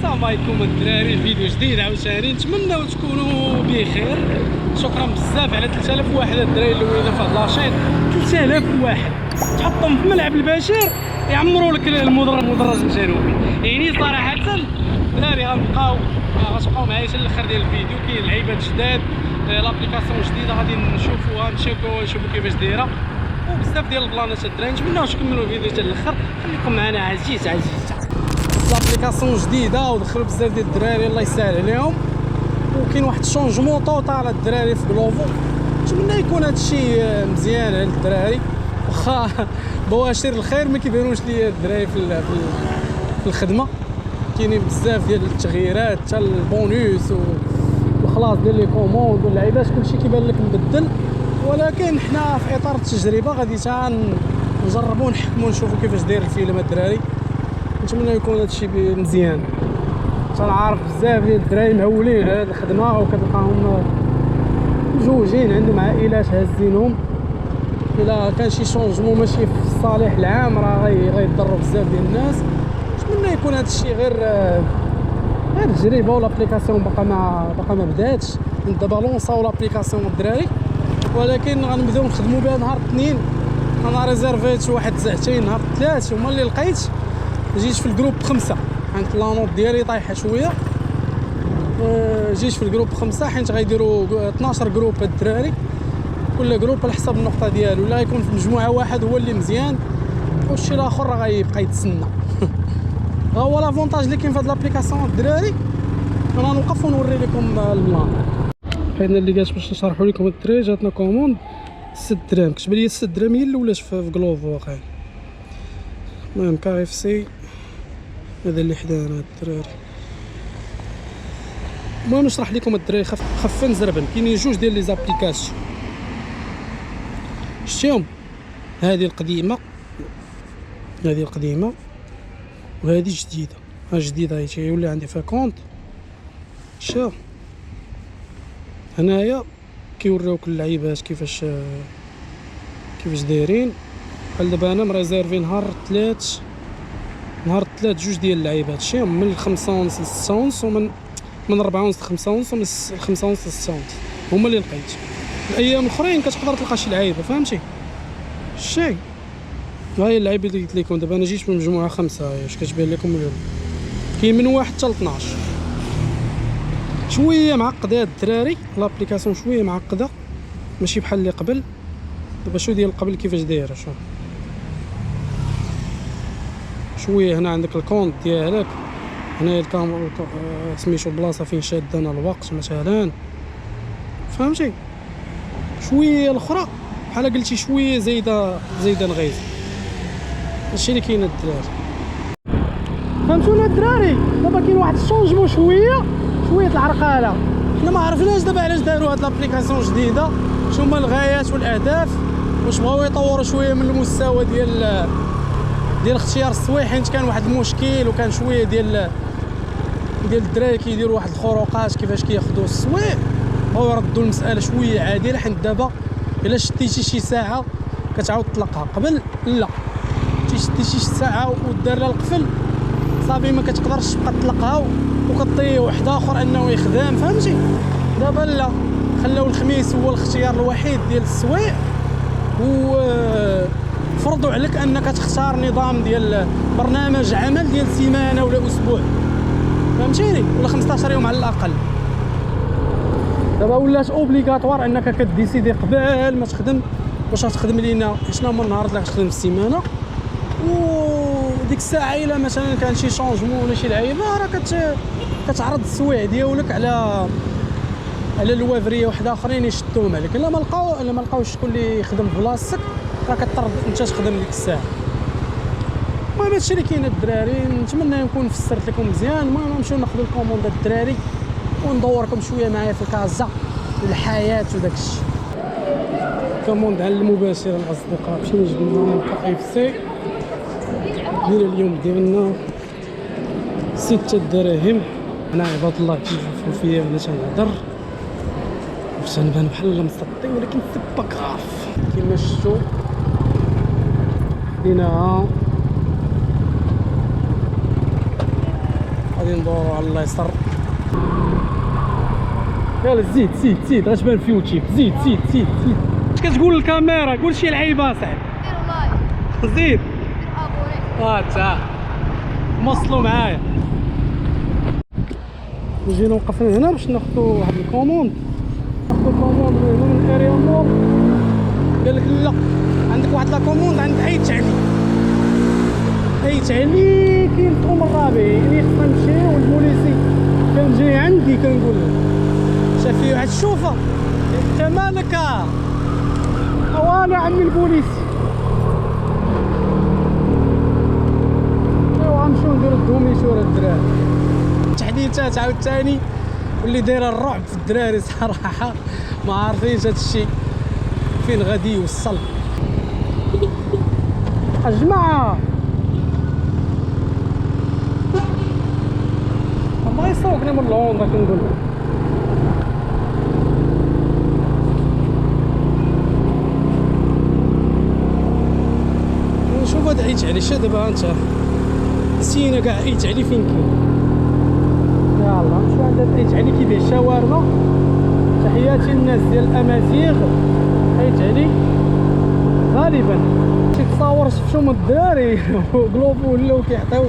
السلام عليكم الدراري. الفيديو جديد عاوتاني، نتمنوا تكونوا بخير. شكرا بزاف على 3000 واحد الدراري الاولين في هاد لاشين. 3000 واحد تحطهم في ملعب البشير يعمروا لك المدرج الجنوبي. يعني صراحه الدراري غتبقاو معايا حتى الاخر ديال الفيديو. كاين لعيبات جداد، لابليكاسيون جديده غادي نشوفوها، نشوفوا كيفاش دايره، وبزاف ديال البلانات الدراري. نتمنوا تكملوا الفيديو حتى الاخر. خليكم معنا عزيز. لابليكاسيون جديده ودخلوا بزاف ديال الدراري، الله يسهل عليهم. وكاين واحد الشونجمون توتال الدراري في كلوفو. نتمنى يكون هادشي مزيان على الدراري، واخا بواشر الخير ما كيبانوش ليا الدراري في الخدمه. كاينين بزاف ديال التغييرات، حتى البونوس والخلاص ديال لي كوموند واللعيبات، كلشي كيبان لك مبدل. ولكن حنا في اطار التجربه غادي نجربوا نحكموا نشوفوا كيفاش داير الفيلم الدراري. نتمنى يكون هادشي مزيان. تنعرف بزاف ديال الدراري مهولين على هاد الخدمه، وكتلقاهم مزوجين عندهم عائلات هازينهم. الا كان شي شونجمون ماشي في الصالح العام راه غيضروا بزاف ديال الناس. نتمنى يكون هادشي غير تجربه، والابليكاسيون باقا ما بداتش. دابا لونصاو لابليكاسيون الدراري، ولكن غنبداو نخدموا بها نهار الاثنين. انا ريزيرفيت واحد ساعتين نهار الثلاث، هما اللي لقيت. جيت في الجروب 5 حيت لانوط ديالي طايحه شويه. جيت في الجروب 5 حيت غيديروا 12 جروب الدراري، كل جروب على حسب النقطه ديالو. ولا غيكون في مجموعه واحد هو اللي مزيان، والشي الاخر راه غيبقى يتسنى. ها هو لافونتاج اللي كاين في هاد لابليكاسيون الدراري. انا نوقف ونوري لكم البلان. حنا اللي جات باش نشرحوا لكم الدراري. جاتنا كوموند 6 دراهم، كتب لي 6 دراهم هي الاولى في كلوفو واقيلا. المهم KFC هذا اللي حدانا الدراري. المهم نشرح لكم الدراري خفا زربا. كاينين جوج ديال لي زابليكاسيون، شتيهم؟ هذه القديمه وهذه جديده. ها جديده هي تيولي عندي فيها كونط. شوف هنايا كيوريوك اللعيبات كيفاش دايرين. بحال دابا انا مريزيرفي نهار الثلاث جوج ديال اللعيبات. شتيهم؟ من 5 ونص ل 6 ونص، ومن 4 ونص ل 5 ونص، ومن 5 ونص ل 6 ونص هما اللي لقيت. الايام الاخرين كتقدر تلقى شي لعيبه، فهمتي الشيء. هاي اللعيبه اللي قلت لكم دابا. انا جيت من مجموعه 5، واش كتبان لكم اليوم؟ كاين من 1 حتى ل 12. شويه معقده هاد الدراري لابليكاسيون، شويه معقده ماشي بحال اللي قبل. دابا شو ديال قبل كيفاش دايره. شوف شويه هنا عندك الكونت ديالك، هنا الكاميرا سميتو البلاصه فين شاد انا الوقت مثلا، فهمتي. شويه الاخرى بحال قلتي شويه زايده نغيز. هادشي اللي كاين الدراري، فهمتونا الدراري. دابا كاين واحد الشونجمون شويه العرقله. حنا ما عرفناش دابا علاش داروا هاد لابليكاسيون جديده، شنو هما الغايات والاهداف، واش بغاو يطوروا شويه من المستوى ديال اختيار السوايع. حيت كان واحد المشكل، وكان شويه ديال الدراري كيديروا واحد الخروقات كيفاش كياخذوا السوايع. بغاو يردوا المساله شويه عادله، حيت دابا الا شديتي شي ساعه كتعاود تطلقها. قبل لا، تشدي شي ساعه ودار لها القفل صافي ما كتقدرش تبقى تطلقها، وكطيح واحد اخر انه يخدم، فهمتي. دابا لا، خلاو الخميس هو الاختيار الوحيد ديال السوايع، وفرضوا عليك انك تختار نظام ديال برنامج عمل ديال سيمانه ولا اسبوع، فهمتيني، ولا 15 يوم على الاقل. دابا ولات اوبليغاتوار انك كديسيدي قبل ما تخدم واش غتخدم لينا شنو من نهار اللي غتخدم في السيمانه. وديك الساعه الا مثلا كان شي شونجمون ولا شي لعيبه، راه كتعرض السوايع ديالك على الوافريه واحد اخرين يشدوهم عليك. الا ما لقاوش شكون اللي يخدم بلاصتك، راه كضطر انت تخدم ديك الساعه. المهم هادشي اللي كاين الدراري. نتمنى نكون فسرت لكم مزيان. المهم نمشيو ناخذ الكوموند الدراري وندوركم شويه معايا في الكازا والحياه وداكشي. كوموند على المباشر الاصدقاء. مشينا جبنا KFC ديال اليوم ديالنا 6 دراهم. انا عباد الله كيشوفوا فيا وانا تنهضر باش نبان بحال مسطي، ولكن سي با كراف. كيما شفتوا خديناها غادي ندورو على الله يسر. يلا زيد زيد زيد غتبان في يوتيوب. زيد زيد زيد زيد. اش كتقول الكاميرا؟ قول شي لعيبه صاحبي. دير لايك. زيد. دير ابوني. تا وصلوا معايا. جينا وقفنا هنا باش ناخذ واحد الكوموند. ناخذ كوموند من اريا مول. قال لك لا عندك واحد لا كوموند عند عيت علي. عيت علي كاين في الرابع، يعني خصنا نمشيو والبوليسي كان جاي عندي كنقول له شاف فيه واحد الشوفه. انت مالك؟ انا عمي البوليسي. ايوا غنمشيو نديرو الدوميسور الدراري. تحديثات عاوتاني واللي دايره الرعب في الدراري صراحه، ما عارفينش هادشي فين غادي يوصل. الجماعه الله يسوقنا من لوندا كنقول لك. نشوف هاد عيت علي شا دابا انت نسينا كاع عيت علي فين كاين. يلا نمشيو عند هاد عيت علي كيبيع الشاورما. تحياتي للناس ديال الامازيغ. عيت علي غالبا تصاور شفتهم الدراري وقلوبو ولاو كيعطيو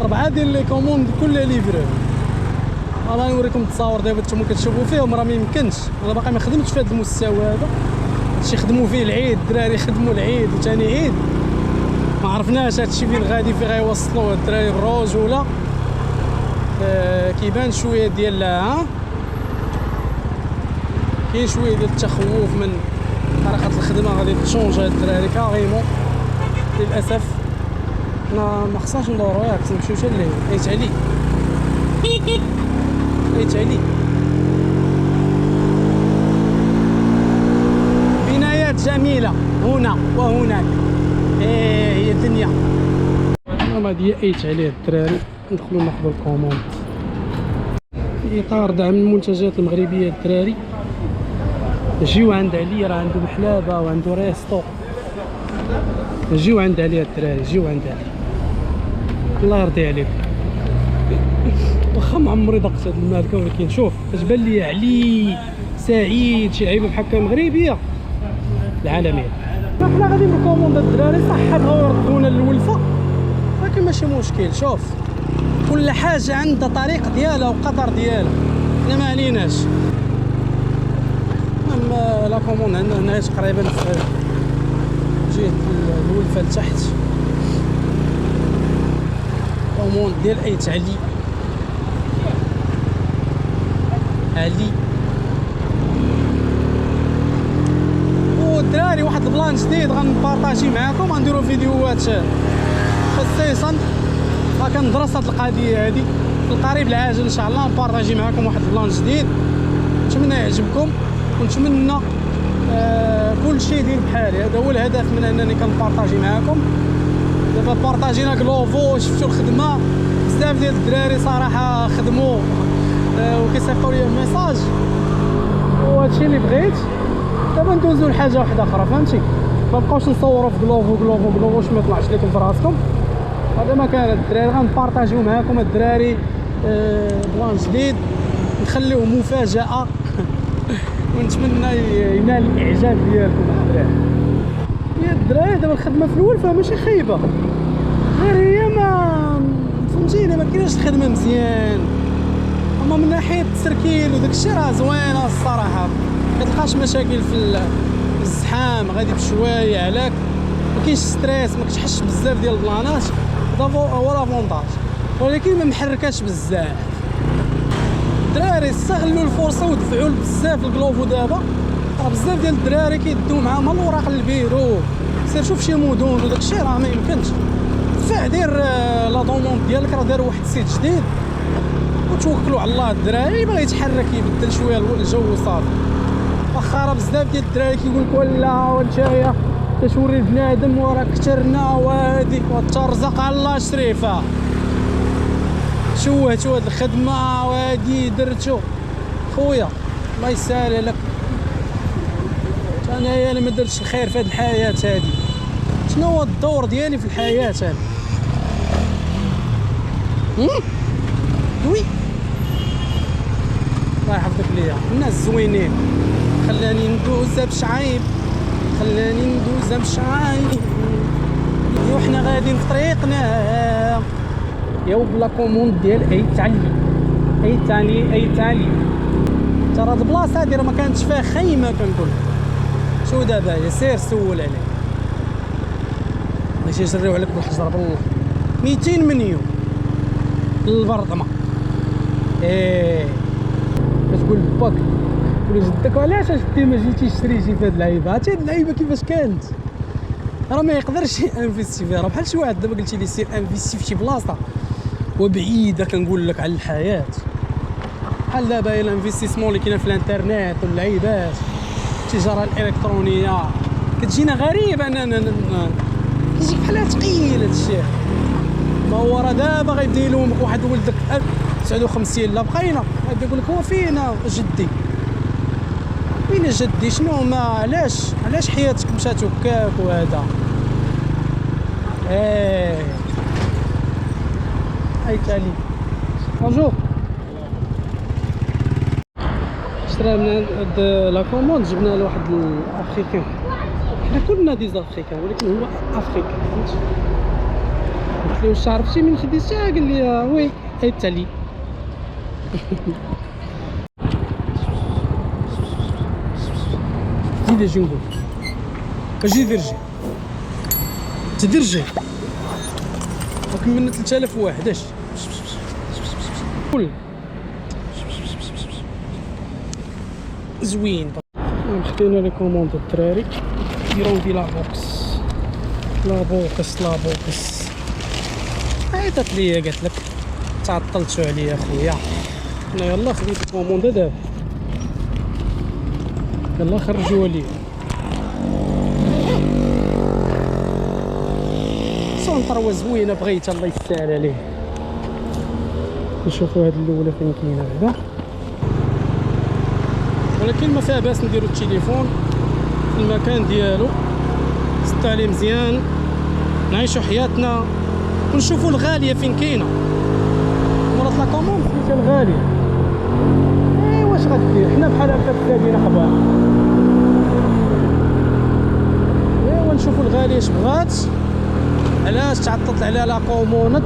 4 ديال لي كوموند كل ليفرو. انا نوريكم التصاور دابا نتوما كتشوفوا فيهم، راه ما يمكنش. انا باقي ما خدمتش في هذا المستوى هذا. هادشي خدموا فيه العيد، الدراري خدموا العيد وثاني عيد. ما عرفناش هادشي فين غادي فين غيوصلوا الدراري بالرجوله. كيبان شويه ديال كاين شويه ديال التخوف من طريقه الخدمه غادي تشونجا الدراري كاريمون. للاسف ما خصناش ندورو، ياك نمشيو حتى لهنا. عيت علي عيت علي. بنايات جميله هنا وهناك. هي الدنيا. هادي عيت عليه الدراري. ندخلو ناخدو الكوموند في اطار دعم المنتجات المغربيه الدراري. جيو عند علي، راه عنده محلابه وعنده ريستو. جيو عند علي الدراري، جيو عند علي الله يرضي عليك. واخا ما عمري ضقت هاد الماركه، ولكن شوف اش بان لي علي سعيد شي لعيبه بحال هكا مغربيه العالميه. حنا غادي بالكوموند الدراري صح بغاو يردونا للولفه، ولكن ماشي مشكل. شوف كل حاجه عندها طريق ديالها وقدر ديالها، حنا ما عليناش. اما لا كوموند عندنا هنا تقريبا في جهه الولفه لتحت. كوموند ديال عيت علي. والدراري واحد البلان جديد غنبارطاجي معاكم، غنديرو فيديوهات خصيصا كندرس هاد القضيه هادي في القريب العاجل ان شاء الله. نبارطاجي معاكم واحد البلان جديد، نتمنى يعجبكم ونتمنى كل شيء يدير بحالي. هذا هو الهدف من انني كنبارطاجي معاكم. دابا بارطاجينا كلوفو، شفتوا الخدمه بزاف ديال الدراري صراحه خدموا وكيصيفطوا لي ميساج، وهادشي اللي بغيت. دابا ندوزو لحاجه واحده اخرى، فهمتي؟ ما بقاوش نصوروا في كلوفو باش ما يطلعش لكم في راسكم. هذا ما كان الدراري غنبارطاجيو معاكم الدراري بلان جديد، نخليوه مفاجاه ونتمنى ينال الاعجاب ديالكم الدراري. يا الدراري دابا الخدمه في الولفه ماشي خايبه، غير هي ما فهمتيني ما كايناش الخدمه مزيان. اما من ناحيه التسركيل وداك الشيء راه زوينه الصراحه، ما كتلقاش مشاكل في الزحام، غادي بشويه عليك، ما كاينش ستريس، ما كتحش بزاف ديال البلانات. هذا هو لافونتاج، ولكن ما محركاش بزاف. الدراري استغلوا الفرصه ودفعوا بزاف الكلوفو. دابا راه بزاف ديال الدراري كيدوا معاهم الوراق البيرو. سير شوف شي مدن وداك الشيء راه ما يمكنش. دفع دير لا دوموند ديالك، راه داروا واحد السيت جديد وتوكلوا على الله. الدراري باغي يتحرك يبدل شويه الجو وصافي. واخا راه بزاف ديال الدراري كيقول لك ولا نتايا كتوري البنادم وراك كثرنا وهادي وترزق على الله شريفه. شوهتو هاد الخدمه وهادي درتو خويا الله يسهل لك. انايا انا ما درتش الخير في هاد الحياه هادي. شنو هو الدور ديالي في الحياه هادي؟ وي الله يحفظك ليا الناس زوينين. خلاني ندوز بشعايب، خلاني ندوز بشعايب، وحنا غاديين في طريقنا يا بلا كوموند ديال اي تعلي اي تعلي اي تعلي. ترى هاد البلاصه هادي راه ما كانتش فيها خيمه كنقول. شو دابا يا سير سول عليه باش يجريو عليك بالحجر بالله. 200 مليون للبرطمه. كتقول باك تقول جدك علاش جدي ما جيتيش شريتي في هاد اللعيبه. عرفتي هاد اللعيبه كيفاش كانت راه ما يقدرش انفيستي فيها. راه بحال شي واحد دابا قلتي لي سير انفيستي في شي بلاصه وبعيده كنقول لك على الحياه. بحال دابا الانفستيسمون اللي كاين في الانترنت واللعيبات التجاره الالكترونيه كتجينا غريبه. انا كيجيك بحال ثقيل هادشي. ما هو راه دابا غيبدا يلومك واحد ولدك 59 لا بقينا غادي يقول لك هو فينا جدي وين جدي شنو ما علاش حياتك مشات هكاك وهذا. اي تالي بونجور شرا من هاد لا كوموند جبنا لواحد الافريكان. حنا كلنا دي زافريكان ولكن هو افريكان فهمتي. قلت له واش عرفتي من شدي الساعه قال لي وي اي تالي. زيد اجي نقول اجي درجي تدرجي وكملنا 3000 واحد. اش قول زوين. خدينا لي كوموند الدراري يديرون في لا بوكس عيطت ليا قالت لك تعطلتوا عليا اخويا. انا يلا خديت الكوموند دابا يلا خرجوها لي. سونطروا زوينه بغيتها الله يسهل عليه. نشوفوا هاد الاولى فين كاينه بعدا ولكن ما فيها باس نديرو التليفون في المكان ديالو نسطو عليه مزيان نعيشو حياتنا ونشوفو الغاليه فين كاينه. مرات لا كوموند سميتها الغاليه. واش غدير حنا بحال هكا كادين اخبار. نشوفو الغاليه اش بغات علاش تعطلت عليها لا كوموند.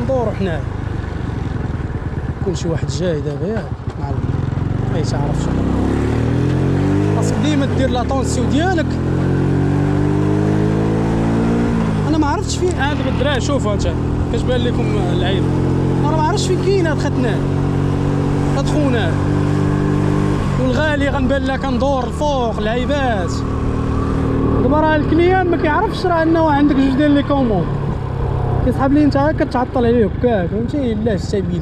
ندورو حنايا كل شي واحد جاي دابا ياك معلم ما يتعرف شنو. خاصك ديما دير لاتونسيون ديالك. انا ما عرفتش فين هاد الدراري. شوفوا انت كتبان لكم العيب. انا ما عرفتش فين كاين هاد ختنان هاد خونا والغالي غنبان لك ندور الفوق العيبات. دابا راه الكليان ما كيعرفش راه انه عندك جوج ديال لي كوموند كيسحب لي انت كتعطل عليه هكاك فهمتي. لا السبيل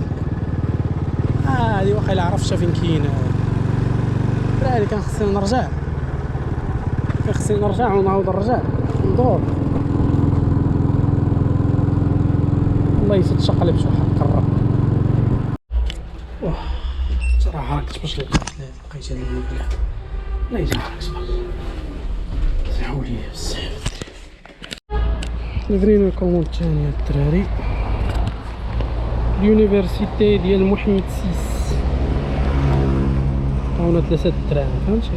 هادي واخا الا عرفتها فين كاينه. الدراري كان خصني نرجع ونعاود نرجع ندور. الله يتشقلب شو حق الرب. صراحه كنت باش لقيت هاد المبلغ الله يجعلك صبر سحولي بزاف. درينا الكوموند الثانيه الدراري اليونيفرسيتي ديال محمد سيس عاونا 3 دراهم فهمتي.